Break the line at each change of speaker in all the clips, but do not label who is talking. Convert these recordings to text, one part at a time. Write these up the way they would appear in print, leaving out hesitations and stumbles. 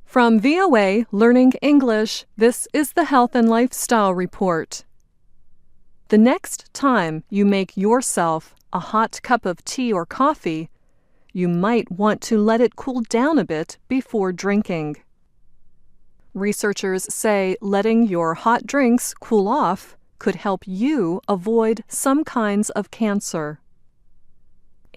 From VOA Learning English, this is the Health and Lifestyle Report. The next time you make yourself a hot cup of tea or coffee, you might want to let it cool down a bit before drinking. Researchers say letting your hot drinks cool off could help you avoid some kinds of cancer.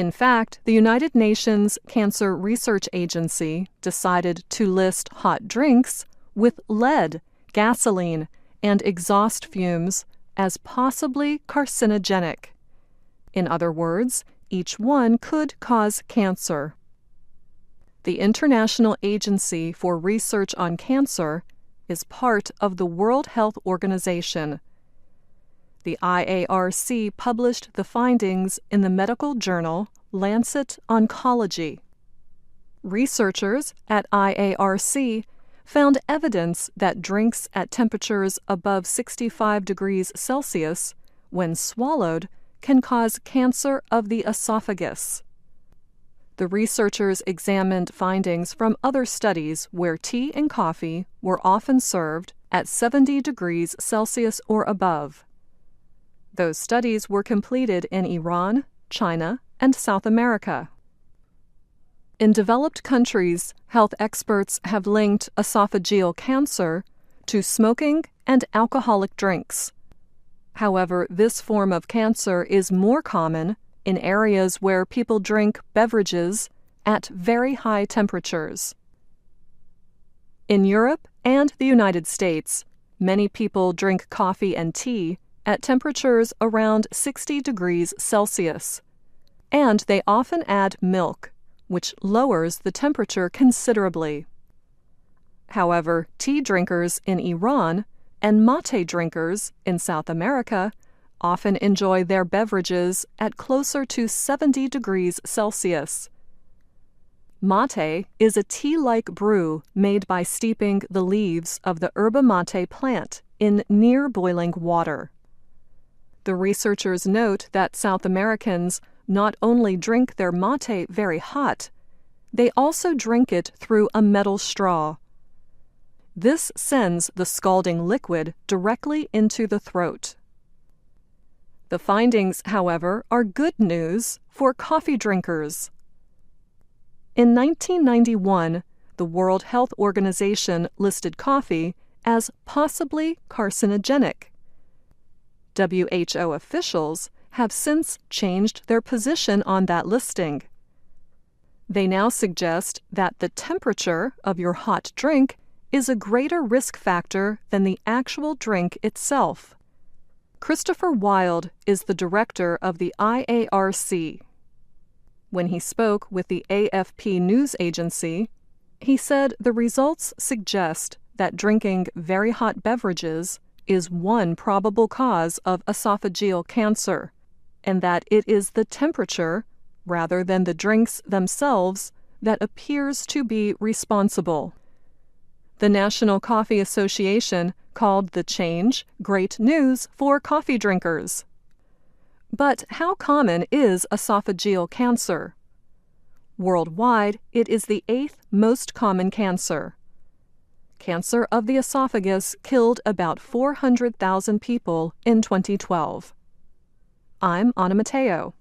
In fact, the United Nations Cancer Research Agency decided to list hot drinks with lead, gasoline, and exhaust fumes as possibly carcinogenic. In other words, each one could cause cancer. The International Agency for Research on Cancer is part of the World Health Organization. The IARC published the findings in the medical journal Lancet Oncology. Researchers at IARC found evidence that drinks at temperatures above 65 degrees Celsius, when swallowed, can cause cancer of the esophagus. The researchers examined findings from other studies where tea and coffee were often served at 70 degrees Celsius or above. Those studies were completed in Iran, China, and South America. In developed countries, health experts have linked esophageal cancer to smoking and alcoholic drinks. However, this form of cancer is more common in areas where people drink beverages at very high temperatures. In Europe and the United States, many people drink coffee and tea at temperatures around 60 degrees Celsius, and they often add milk, which lowers the temperature considerably. However, tea drinkers in Iran and mate drinkers in South America often enjoy their beverages at closer to 70 degrees Celsius. Mate is a tea-like brew made by steeping the leaves of the yerba mate plant in near-boiling water. The researchers note that South Americans not only drink their mate very hot, they also drink it through a metal straw. This sends the scalding liquid directly into the throat. The findings, however, are good news for coffee drinkers. In 1991, the World Health Organization listed coffee as possibly carcinogenic. WHO officials have since changed their position on that listing. They now suggest that the temperature of your hot drink is a greater risk factor than the actual drink itself. Christopher Wild is the director of the IARC. When he spoke with the AFP news agency, he said the results suggest that drinking very hot beverages is one probable cause of esophageal cancer, and that it is the temperature, rather than the drinks themselves, that appears to be responsible. The National Coffee Association called the change great news for coffee drinkers. But how common is esophageal cancer? Worldwide, it is the 8th most common cancer. Cancer of the esophagus killed about 400,000 people in 2012. I'm Anna Mateo.